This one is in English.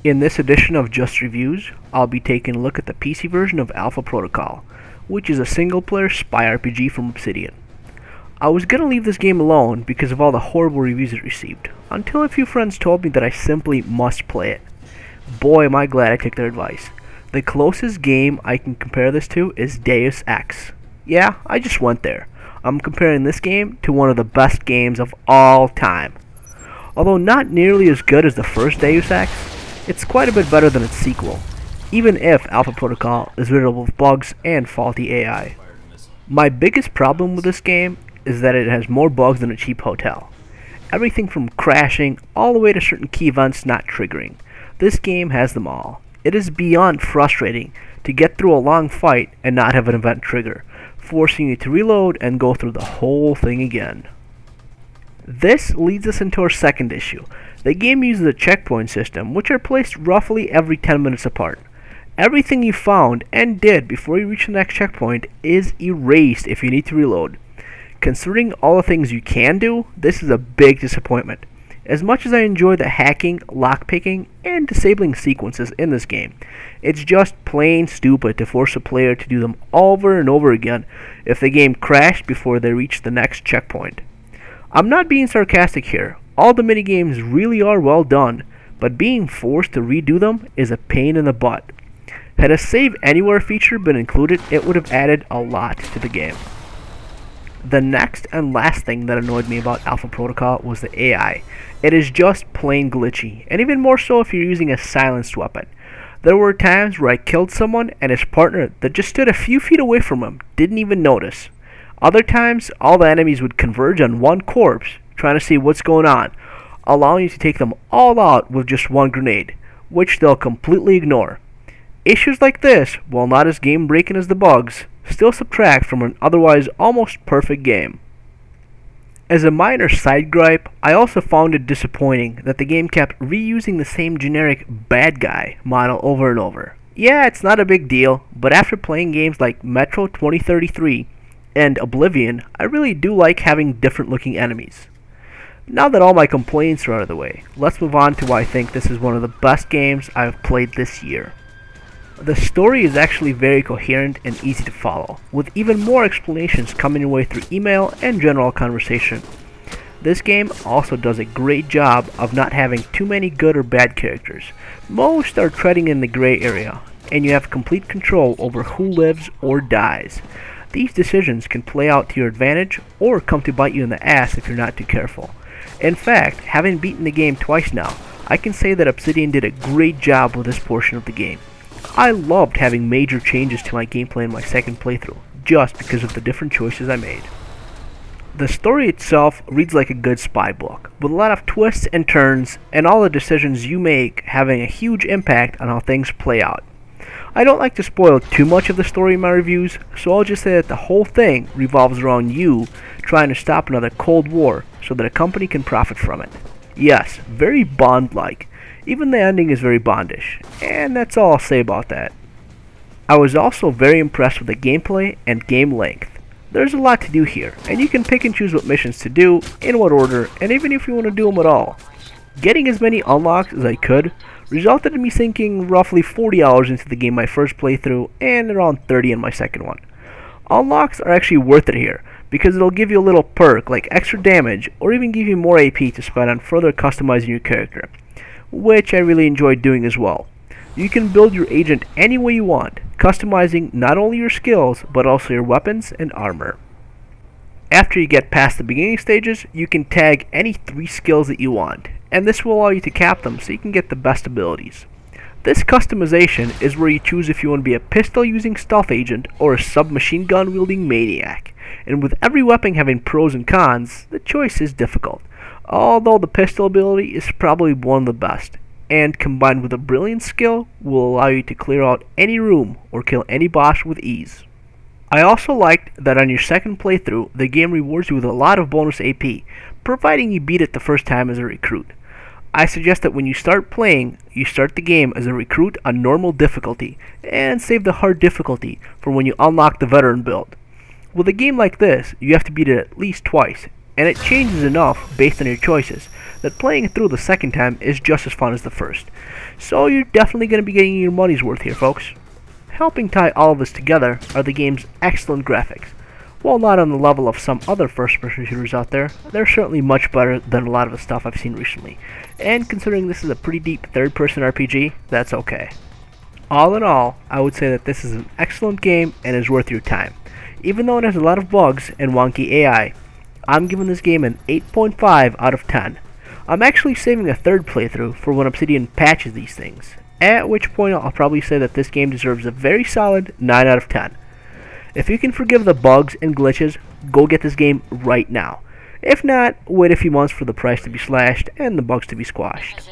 In this edition of Just Reviews, I'll be taking a look at the PC version of Alpha Protocol, which is a single-player spy RPG from Obsidian. I was gonna leave this game alone because of all the horrible reviews it received, until a few friends told me that I simply must play it. Boy, am I glad I took their advice. The closest game I can compare this to is Deus Ex. Yeah, I just went there. I'm comparing this game to one of the best games of all time. Although not nearly as good as the first Deus Ex, it's quite a bit better than its sequel, even if Alpha Protocol is riddled with bugs and faulty AI. My biggest problem with this game is that it has more bugs than a cheap hotel. Everything from crashing all the way to certain key events not triggering. This game has them all. It is beyond frustrating to get through a long fight and not have an event trigger, forcing you to reload and go through the whole thing again. This leads us into our second issue. The game uses a checkpoint system, which are placed roughly every 10 minutes apart. Everything you found and did before you reach the next checkpoint is erased if you need to reload. Considering all the things you can do, this is a big disappointment. As much as I enjoy the hacking, lockpicking, and disabling sequences in this game, it's just plain stupid to force a player to do them over and over again if the game crashed before they reach the next checkpoint. I'm not being sarcastic here. All the minigames really are well done, but being forced to redo them is a pain in the butt. Had a save anywhere feature been included, it would have added a lot to the game. The next and last thing that annoyed me about Alpha Protocol was the AI. It is just plain glitchy, and even more so if you're using a silenced weapon. There were times where I killed someone and his partner that just stood a few feet away from him didn't even notice. Other times, all the enemies would converge on one corpse, trying to see what's going on, allowing you to take them all out with just one grenade, which they'll completely ignore. Issues like this, while not as game-breaking as the bugs, still subtract from an otherwise almost perfect game. As a minor side gripe, I also found it disappointing that the game kept reusing the same generic bad guy model over and over. Yeah, it's not a big deal, but after playing games like Metro 2033 and Oblivion, I really do like having different looking enemies. Now that all my complaints are out of the way, let's move on to why I think this is one of the best games I've played this year. The story is actually very coherent and easy to follow, with even more explanations coming your way through email and general conversation. This game also does a great job of not having too many good or bad characters. Most are treading in the gray area, and you have complete control over who lives or dies. These decisions can play out to your advantage or come to bite you in the ass if you're not too careful. In fact, having beaten the game twice now, I can say that Obsidian did a great job with this portion of the game. I loved having major changes to my gameplay in my second playthrough, just because of the different choices I made. The story itself reads like a good spy book, with a lot of twists and turns, and all the decisions you make having a huge impact on how things play out. I don't like to spoil too much of the story in my reviews, so I'll just say that the whole thing revolves around you trying to stop another Cold War so that a company can profit from it. Yes, very Bond-like. Even the ending is very Bondish, and that's all I'll say about that. I was also very impressed with the gameplay and game length. There's a lot to do here, and you can pick and choose what missions to do, in what order, and even if you want to do them at all. Getting as many unlocks as I could resulted in me sinking roughly 40 hours into the game my first playthrough, and around 30 in my second one. Unlocks are actually worth it here, because it'll give you a little perk like extra damage, or even give you more AP to spend on further customizing your character, which I really enjoyed doing as well. You can build your agent any way you want, customizing not only your skills, but also your weapons and armor. After you get past the beginning stages, you can tag any 3 skills that you want, and this will allow you to cap them so you can get the best abilities. This customization is where you choose if you want to be a pistol-using stealth agent or a submachine gun-wielding maniac, and with every weapon having pros and cons, the choice is difficult. Although the pistol ability is probably one of the best, and combined with a brilliant skill will allow you to clear out any room or kill any boss with ease. I also liked that on your second playthrough, the game rewards you with a lot of bonus AP, providing you beat it the first time as a recruit. I suggest that when you start playing, you start the game as a recruit on normal difficulty, and save the hard difficulty for when you unlock the veteran build. With a game like this, you have to beat it at least twice, and it changes enough based on your choices that playing it through the second time is just as fun as the first. So you're definitely going to be getting your money's worth here, folks. Helping tie all of this together are the game's excellent graphics. While not on the level of some other first-person shooters out there, they're certainly much better than a lot of the stuff I've seen recently. And considering this is a pretty deep third-person RPG, that's okay. All in all, I would say that this is an excellent game and is worth your time. Even though it has a lot of bugs and wonky AI, I'm giving this game an 8.5 out of 10. I'm actually saving a third playthrough for when Obsidian patches these things, at which point I'll probably say that this game deserves a very solid 9 out of 10. If you can forgive the bugs and glitches, go get this game right now. If not, wait a few months for the price to be slashed and the bugs to be squashed.